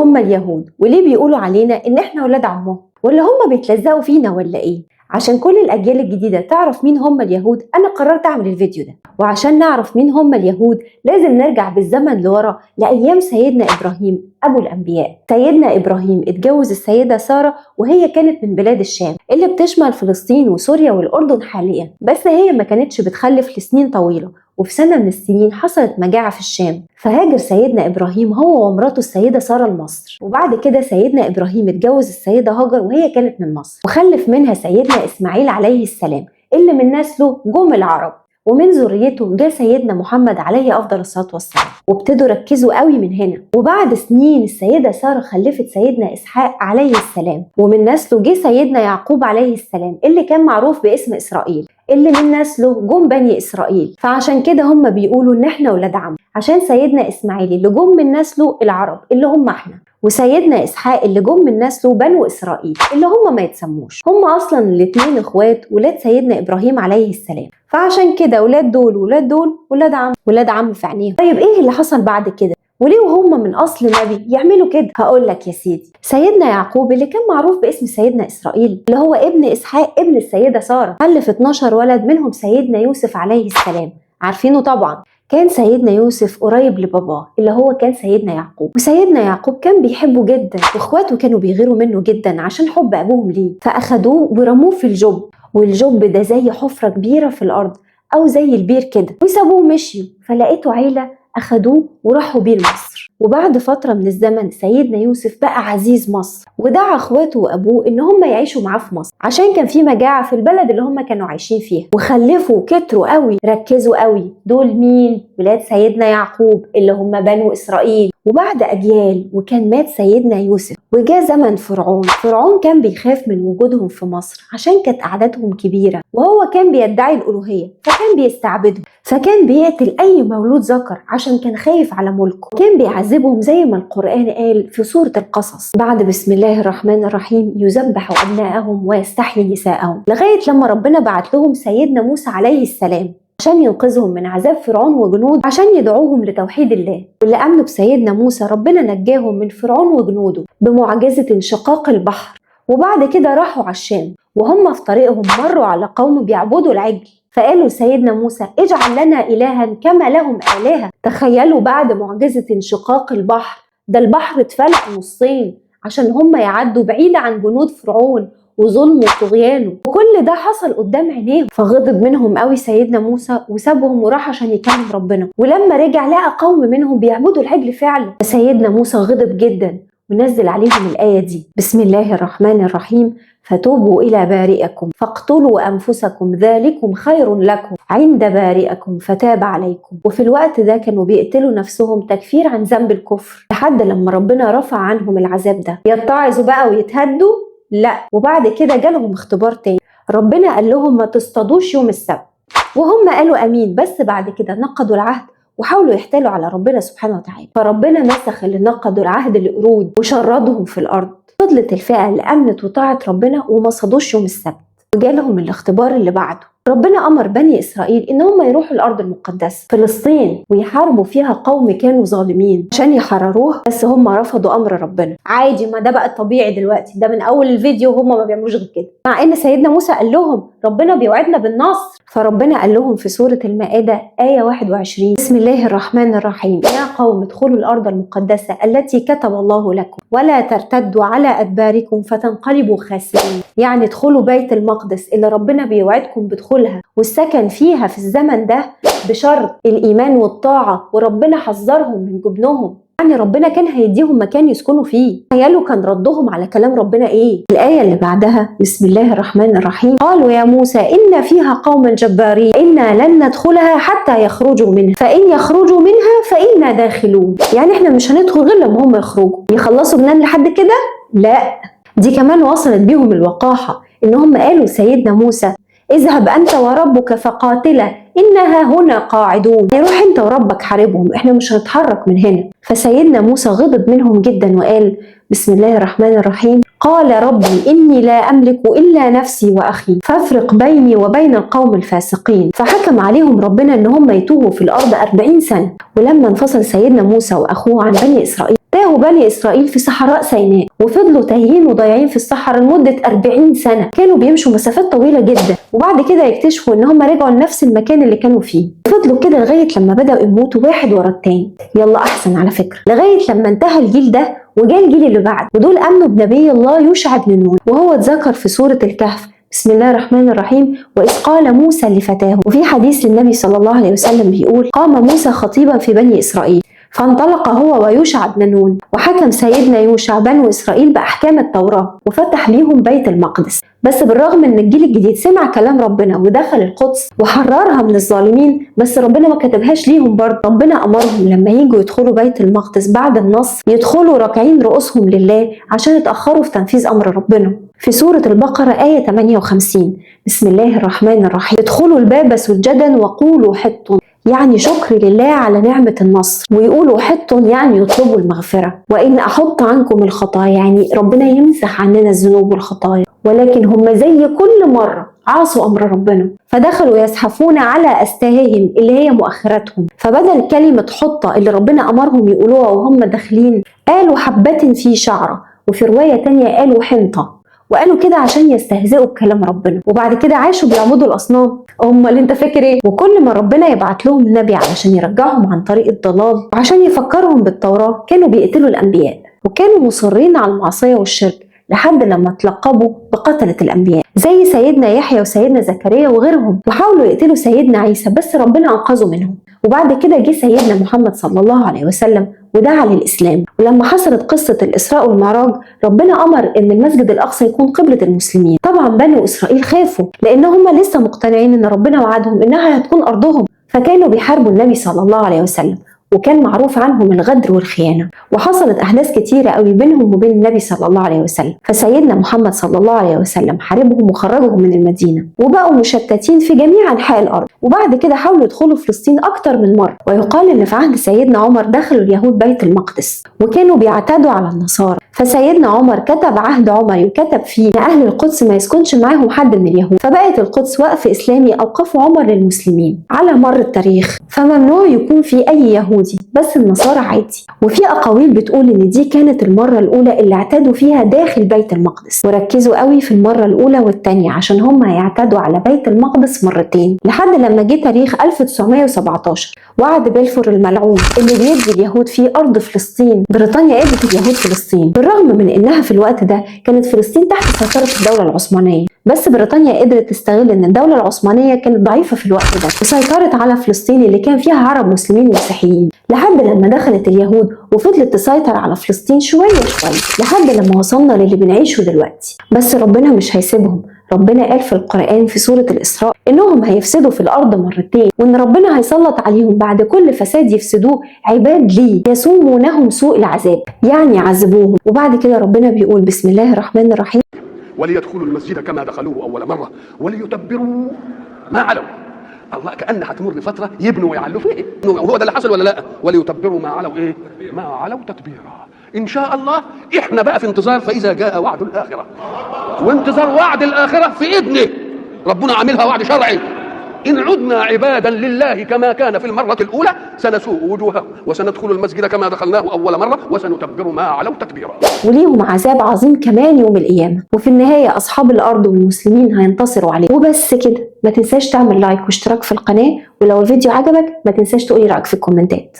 هم اليهود وليه بيقولوا علينا ان احنا ولاد عمهم؟ ولا هم بيتلزقوا فينا ولا ايه؟ عشان كل الاجيال الجديده تعرف مين هم اليهود انا قررت اعمل الفيديو ده. وعشان نعرف مين هم اليهود لازم نرجع بالزمن لورا لايام سيدنا ابراهيم ابو الانبياء. سيدنا ابراهيم اتجوز السيده ساره وهي كانت من بلاد الشام اللي بتشمل فلسطين وسوريا والاردن حاليا، بس هي ما كانتش بتخلف لسنين طويله، وفي سنة من السنين حصلت مجاعة في الشام، فهاجر سيدنا إبراهيم هو ومراته السيدة سارة لمصر. وبعد كده سيدنا إبراهيم اتجوز السيدة هاجر وهي كانت من مصر، وخلف منها سيدنا إسماعيل عليه السلام اللي من نسله جم العرب، ومن ذريته جاء سيدنا محمد عليه أفضل الصلاة والسلام. وابتدوا ركزوا قوي من هنا. وبعد سنين السيدة سارة خلفت سيدنا إسحاق عليه السلام، ومن نسله جه سيدنا يعقوب عليه السلام اللي كان معروف باسم إسرائيل، اللي من نسله جم بني إسرائيل. فعشان كده هم بيقولوا إن إحنا ولاد عم، عشان سيدنا إسماعيل اللي جم من نسله العرب اللي هم إحنا، وسيدنا إسحاق اللي جم من نسله بنو إسرائيل اللي هم ما يتسموش. هم أصلا الاتنين إخوات ولاد سيدنا إبراهيم عليه السلام، فعشان كده ولاد دول ولاد دول ولاد عم، ولاد عم في عينيهم. طيب إيه اللي حصل بعد كده؟ وليه وهم من أصل نبي يعملوا كده؟ هقول لك يا سيدي. سيدنا يعقوب اللي كان معروف باسم سيدنا إسرائيل اللي هو ابن إسحاق ابن السيدة سارة، خلف 12 ولد منهم سيدنا يوسف عليه السلام، عارفينه طبعا. كان سيدنا يوسف قريب لباباه اللي هو كان سيدنا يعقوب، وسيدنا يعقوب كان بيحبه جدا، واخواته كانوا بيغيروا منه جدا عشان حب أبوهم ليه، فأخدوه ورموه في الجب. والجب ده زي حفرة كبيرة في الأرض أو زي البير كده، وسابوه مشيوا. فلقيته عيلة أخدوه وراحوا بيه لمصر. وبعد فترة من الزمن سيدنا يوسف بقى عزيز مصر، ودعا اخواته وابوه ان هم يعيشوا معاه في مصر عشان كان في مجاعة في البلد اللي هم كانوا عايشين فيها. وخلفوا كتروا قوي، ركزوا قوي، دول مين؟ ولاد سيدنا يعقوب اللي هم بنو اسرائيل. وبعد اجيال وكان مات سيدنا يوسف، وجاء زمن فرعون. فرعون كان بيخاف من وجودهم في مصر عشان كانت اعدادهم كبيرة، وهو كان بيدعي الالوهية، فكان بيستعبدهم، فكان بيقتل اي مولود ذكر عشان كان خايف على ملكه. كان بيعذبهم زي ما القرآن قال في سورة القصص بعد بسم الله الرحمن الرحيم: يذبح أبناءهم ويستحيي نساءهم، لغاية لما ربنا بعت لهم سيدنا موسى عليه السلام عشان ينقذهم من عذاب فرعون وجنوده، عشان يدعوهم لتوحيد الله. واللي آمنوا بسيدنا موسى ربنا نجاهم من فرعون وجنوده بمعجزة انشقاق البحر. وبعد كده راحوا على الشام، وهم في طريقهم مروا على قوم بيعبدوا العجل، فقالوا سيدنا موسى: اجعل لنا إلها كما لهم آلهة. تخيلوا بعد معجزة انشقاق البحر ده البحر اتفلق نصين عشان هم يعدوا بعيد عن جنود فرعون وظلمه وطغيانه، وكل ده حصل قدام عينيهم. فغضب منهم قوي سيدنا موسى وسابهم وراح عشان يكلم ربنا. ولما رجع لقى قوم منهم بيعبدوا العجل فعلا، فسيدنا موسى غضب جدا ونزل عليهم الآية دي: بسم الله الرحمن الرحيم: فتوبوا إلى بارئكم فاقتلوا أنفسكم ذلكم خير لكم عند بارئكم فتاب عليكم. وفي الوقت ده كانوا بيقتلوا نفسهم تكفير عن ذنب الكفر، لحد لما ربنا رفع عنهم العذاب ده. يتعظوا بقى ويتهدوا؟ لا. وبعد كده جالهم اختبار تاني، ربنا قال لهم ما تصطادوش يوم السبت، وهم قالوا أمين، بس بعد كده نقضوا العهد وحاولوا يحتالوا على ربنا سبحانه وتعالى. فربنا مسخ اللي نقضوا العهد القرود وشردهم في الأرض. فضلت الفئة اللي أمنت وطاعت ربنا وما صادوش يوم السبت، وجالهم الاختبار اللي بعده. ربنا أمر بني إسرائيل إن هم يروحوا الأرض المقدسة فلسطين ويحاربوا فيها قوم كانوا ظالمين عشان يحرروها، بس هم رفضوا أمر ربنا. عادي، ما ده بقى الطبيعي دلوقتي، ده من أول الفيديو هم ما بيعملوش غير كده، مع إن سيدنا موسى قال لهم ربنا بيوعدنا بالنصر. فربنا قال لهم في سورة المائدة آية 21: بسم الله الرحمن الرحيم: يا قوم ادخلوا الأرض المقدسة التي كتب الله لكم ولا ترتدوا على أدباركم فتنقلبوا خاسرين. يعني ادخلوا بيت المقدس اللي ربنا بيوعدكم بدخولها والسكن فيها في الزمن ده بشرط الإيمان والطاعة، وربنا حذرهم من جبنهم، يعني ربنا كان هيديهم مكان يسكنوا فيه. تخيلوا كان ردهم على كلام ربنا ايه؟ الآية اللي بعدها بسم الله الرحمن الرحيم: قالوا يا موسى إن فيها قوما جبارين إنا لن ندخلها حتى يخرجوا منها فإن يخرجوا منها فإنا داخلون. يعني احنا مش هندخل غير لما هم يخرجوا. يخلصوا جنان لحد كده؟ لا، دي كمان وصلت بيهم الوقاحة ان هم قالوا سيدنا موسى: اذهب أنت وربك فقاتلا إنها هنا قاعدون، روح أنت وربك حاربهم، إحنا مش هنتحرك من هنا. فسيدنا موسى غضب منهم جدا وقال بسم الله الرحمن الرحيم: قال ربي إني لا أملك إلا نفسي وأخي فافرق بيني وبين القوم الفاسقين. فحكم عليهم ربنا إن هم يتوهوا في الأرض 40 سنة. ولما انفصل سيدنا موسى وأخوه عن بني إسرائيل، تاهوا بني إسرائيل في صحراء سيناء، وفضلوا تايهين وضايعين في الصحراء لمدة 40 سنة. كانوا بيمشوا مسافات طويلة جدا، وبعد كده يكتشفوا إن هم رجعوا لنفس المكان اللي كانوا فيه. فضلوا كده لغاية لما بدأوا يموتوا واحد ورا التاني، يلا أحسن على فكرة، لغاية لما انتهى الجيل ده وجاء الجيل اللي بعده، ودول آمنوا بنبي الله يوشع بن نون، وهو اتذكر في سورة الكهف بسم الله الرحمن الرحيم: وإذ قال موسى لفتاه. وفي حديث للنبي صلى الله عليه وسلم بيقول: قام موسى خطيبا في بني إسرائيل فانطلق هو ويوشع بن نون، وحكم سيدنا يوشع بنو إسرائيل بأحكام التوراة وفتح ليهم بيت المقدس. بس بالرغم ان الجيل الجديد سمع كلام ربنا ودخل القدس وحررها من الظالمين، بس ربنا ما كتبهاش ليهم برضه. ربنا امرهم لما يجوا يدخلوا بيت المقدس بعد النص يدخلوا راكعين رؤوسهم لله عشان اتاخروا في تنفيذ امر ربنا. في سورة البقرة آية 58: بسم الله الرحمن الرحيم: ادخلوا الباب سجدا وقولوا حط، يعني شكر لله على نعمة النصر، ويقولوا حط يعني يطلبوا المغفرة. وإن أحط عنكم الخطايا يعني ربنا يمسح عننا الذنوب والخطايا، ولكن هم زي كل مرة عاصوا أمر ربنا، فدخلوا يزحفون على أستاههم اللي هي مؤخراتهم. فبدل كلمة حطة اللي ربنا أمرهم يقولوها وهم داخلين، قالوا حبة في شعرة، وفي رواية تانية قالوا حنطة، وقالوا كده عشان يستهزئوا بكلام ربنا. وبعد كده عاشوا بيعبدوا الأصنام. اللي انت فاكر ايه؟ وكل ما ربنا يبعت لهم نبي علشان يرجعهم عن طريق الضلال وعشان يفكرهم بالتوراة، كانوا بيقتلوا الأنبياء، وكانوا مصرين على المعصية والشرك لحد لما تلقبوا بقتلة الأنبياء، زي سيدنا يحيى وسيدنا زكريا وغيرهم. وحاولوا يقتلوا سيدنا عيسى بس ربنا أنقذه منهم. وبعد كده جه سيدنا محمد صلى الله عليه وسلم ودعا للإسلام. ولما حصلت قصة الإسراء والمعراج، ربنا أمر إن المسجد الأقصى يكون قبلة المسلمين. طبعا بنو إسرائيل خافوا لأن هم لسه مقتنعين إن ربنا وعدهم إنها هتكون أرضهم، فكانوا بيحاربوا النبي صلى الله عليه وسلم، وكان معروف عنهم الغدر والخيانة. وحصلت أحداث كتيرة قوي بينهم وبين النبي صلى الله عليه وسلم، فسيدنا محمد صلى الله عليه وسلم حاربهم وخرجهم من المدينة، وبقوا مشتتين في جميع أنحاء الأرض. وبعد كده حاولوا يدخلوا فلسطين أكتر من مرة. ويقال إن في عهد سيدنا عمر دخلوا اليهود بيت المقدس وكانوا بيعتادوا على النصارى، فسيدنا عمر كتب عهد عمري وكتب فيه إن أهل القدس ما يسكنش معاهم حد من اليهود. فبقت القدس وقف إسلامي أوقفه عمر للمسلمين على مر التاريخ، فممنوع يكون في أي يهودي، بس النصارى عادي. وفي أقاويل بتقول إن دي كانت المرة الأولى اللي اعتادوا فيها داخل بيت المقدس، وركزوا قوي في المرة الأولى والتانية عشان هم هيعتادوا على بيت المقدس مرتين، لحد لما جه تاريخ 1917 وعد بلفور الملعون اللي بيدي اليهود فيه أرض فلسطين. بريطانيا ادت اليهود فلسطين بالرغم من إنها في الوقت ده كانت فلسطين تحت سيطرة الدولة العثمانية، بس بريطانيا قدرت تستغل ان الدولة العثمانية كانت ضعيفة في الوقت ده وسيطرت على فلسطين اللي كان فيها عرب مسلمين ومسيحيين، لحد لما دخلت اليهود وفضلت تسيطر على فلسطين شوية شوية لحد لما وصلنا للي بنعيشه دلوقتي. بس ربنا مش هيسيبهم. ربنا قال في القرآن في سورة الإسراء إنهم هيفسدوا في الأرض مرتين، وإن ربنا هيسلط عليهم بعد كل فساد يفسدوه عباد ليه يسومونهم سوء العذاب، يعني يعذبوهم. وبعد كده ربنا بيقول بسم الله الرحمن الرحيم: وليدخلوا المسجد كما دخلوه أول مرة وليتبروا ما علوا. الله كأن هتمر فترة يبنوا ويعلوا فيه، وهو ده اللي حصل ولا لا؟ وليتبروا ما علوا ايه؟ ما علوا تتبيرا. إن شاء الله إحنا بقى في انتظار فإذا جاء وعد الآخرة، وانتظار وعد الآخرة في إذنه، ربنا عاملها وعد شرعي. إن عدنا عبادا لله كما كان في المرة الأولى سنسوء وجوههم وسندخل المسجد كما دخلناه أول مرة وسنتبر ما علوا تتبيرا. وليهم عذاب عظيم كمان يوم القيامة، وفي النهاية أصحاب الأرض والمسلمين هينتصروا عليه. وبس كده، ما تنساش تعمل لايك واشتراك في القناة، ولو الفيديو عجبك ما تنساش تقولي رأيك في الكومنتات.